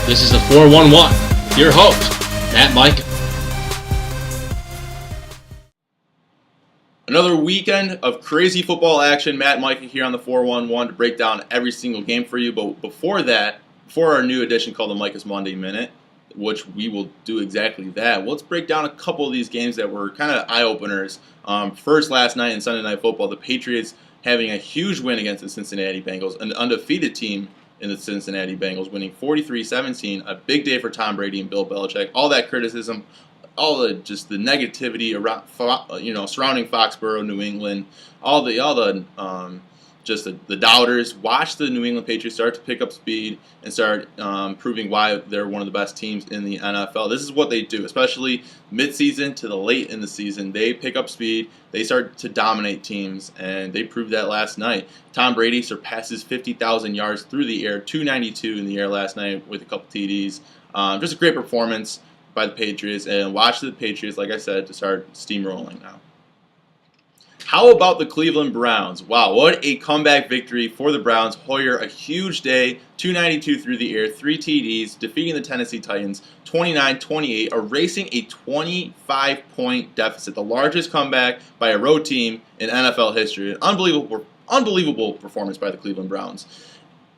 This is the 411. Your host, Matt Mika. Another weekend of crazy football action. Matt and Mika here on the 411 to break down every single game for you. But before our new edition called the Mika's Monday Minute, which we will do exactly that, let's break down a couple of these games that were kind of eye-openers. First, last night in Sunday Night Football, the Patriots having a huge win against the Cincinnati Bengals, an undefeated team in the Cincinnati Bengals, winning 43-17. A big day for Tom Brady and Bill Belichick. All that criticism, all the negativity around, surrounding Foxborough, New England, all the doubters. Watch the New England Patriots start to pick up speed and start proving why they're one of the best teams in the NFL. This is what they do, especially mid-season to the late in the season. They pick up speed. They start to dominate teams, and they proved that last night. Tom Brady surpasses 50,000 yards through the air, 292 in the air last night with a couple TDs. Just a great performance by the Patriots, and watch the Patriots, like I said, to start steamrolling now. How about the Cleveland Browns? Wow, what a comeback victory for the Browns. Hoyer, a huge day, 292 through the air, 3 TDs, defeating the Tennessee Titans 29-28, erasing a 25-point deficit, the largest comeback by a road team in NFL history. An unbelievable performance by the Cleveland Browns.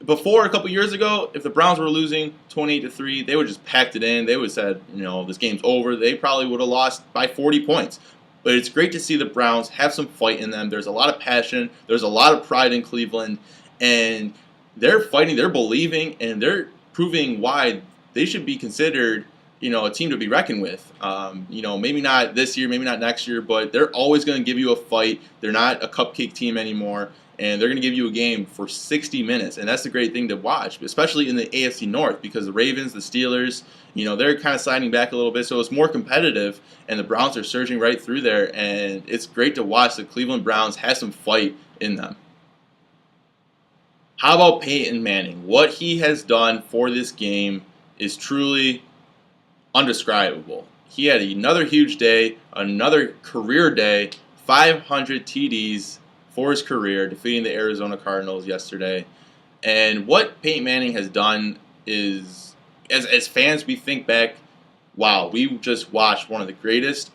Before, a couple years ago, if the Browns were losing 28-3, they would just packed it in. They would have said, this game's over. They probably would have lost by 40 points. But it's great to see the Browns have some fight in them. There's a lot of passion. There's a lot of pride in Cleveland. And they're fighting, they're believing, and they're proving why they should be considered, a team to be reckoned with. Maybe not this year, maybe not next year, but they're always going to give you a fight. They're not a cupcake team anymore. And they're going to give you a game for 60 minutes. And that's the great thing to watch, especially in the AFC North, because the Ravens, the Steelers, they're kind of sliding back a little bit. So it's more competitive, and the Browns are surging right through there. And it's great to watch the Cleveland Browns have some fight in them. How about Peyton Manning? What he has done for this game is truly undescribable. He had another huge day, another career day, 500 TDs for his career, defeating the Arizona Cardinals yesterday. And what Peyton Manning has done is, as fans, we think back, wow, we just watched one of the greatest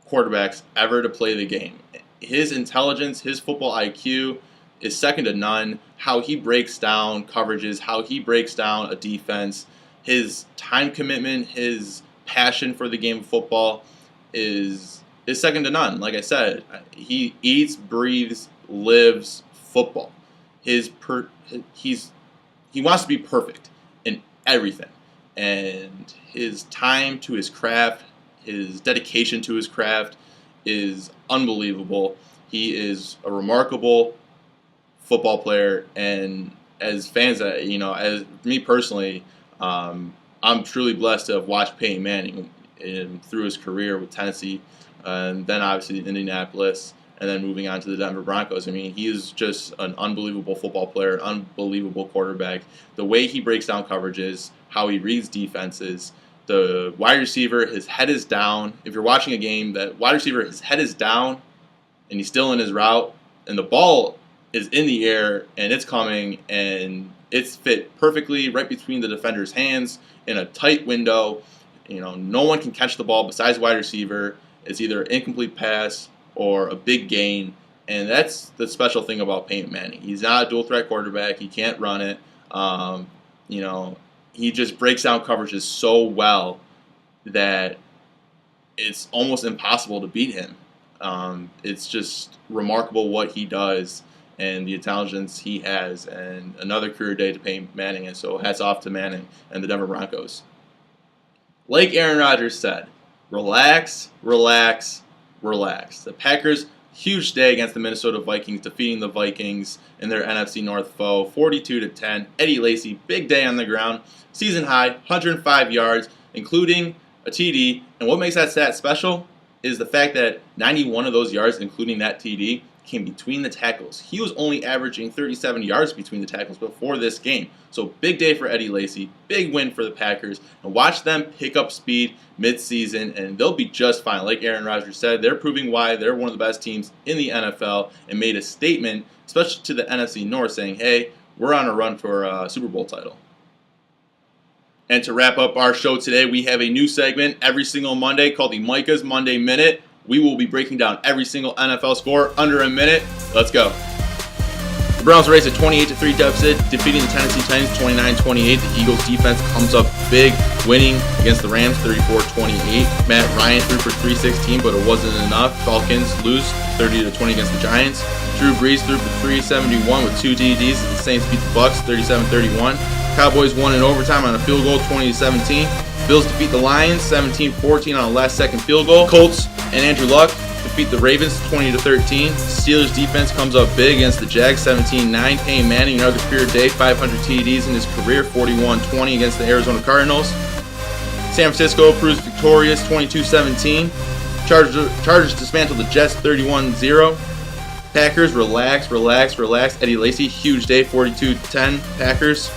quarterbacks ever to play the game. His intelligence, his football IQ is second to none. How he breaks down coverages, how he breaks down a defense, his time commitment, his passion for the game of football is second to none. Like I said, he eats, breathes, lives football. He wants to be perfect in everything, and his time to his craft, his dedication to his craft is unbelievable. He is a remarkable football player, and as fans, as me personally, I'm truly blessed to have watched Peyton Manning through his career with Tennessee, and then obviously Indianapolis, and then moving on to the Denver Broncos. I mean, he is just an unbelievable football player, unbelievable quarterback. The way he breaks down coverages, how he reads defenses, the wide receiver, his head is down. If you're watching a game, that wide receiver, his head is down, and he's still in his route, and the ball is in the air, and it's coming, and it's fit perfectly right between the defender's hands in a tight window. No one can catch the ball besides wide receiver. It's either an incomplete pass or a big gain, and that's the special thing about Peyton Manning. He's not a dual-threat quarterback. He can't run it. He just breaks down coverages so well that it's almost impossible to beat him. It's just remarkable what he does and the intelligence he has, and another career day to Peyton Manning, and so hats off to Manning and the Denver Broncos. Like Aaron Rodgers said, relax, relax, relax. The Packers, huge day against the Minnesota Vikings, defeating the Vikings in their NFC North foe, 42-10. Eddie Lacy, big day on the ground, season high, 105 yards, including a TD. And what makes that stat special is the fact that 91 of those yards, including that TD, came between the tackles. He was only averaging 37 yards between the tackles before this game. So big day for Eddie Lacy, big win for the Packers, and watch them pick up speed mid-season, and they'll be just fine. Like Aaron Rodgers said, they're proving why they're one of the best teams in the NFL, and made a statement, especially to the NFC North, saying, hey, we're on a run for a Super Bowl title. And to wrap up our show today, we have a new segment every single Monday called the Mika's Monday Minute. We will be breaking down every single NFL score under a minute. Let's go. The Browns raise a 28-3 deficit, defeating the Tennessee Titans 29-28. The Eagles defense comes up big, winning against the Rams 34-28. Matt Ryan threw for 316, but it wasn't enough. Falcons lose 30-20 against the Giants. Drew Brees threw for 371 with 2 TDs. The Saints beat the Bucs 37-31. Cowboys won in overtime on a field goal 20-17. Bills defeat the Lions 17-14 on a last-second field goal. Colts and Andrew Luck defeat the Ravens 20-13. Steelers defense comes up big against the Jags 17-9. Peyton Manning another career day, 500 TDs in his career, 41-20 against the Arizona Cardinals. San Francisco proves victorious 22-17. Chargers dismantle the Jets 31-0. Packers relax. Eddie Lacy huge day, 42-10 Packers.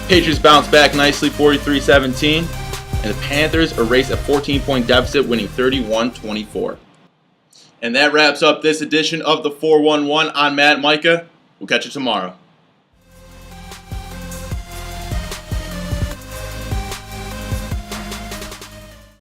Patriots bounce back nicely, 43-17. And the Panthers erase a 14-point deficit, winning 31-24. And that wraps up this edition of the 411. I'm Matt Mika. We'll catch you tomorrow.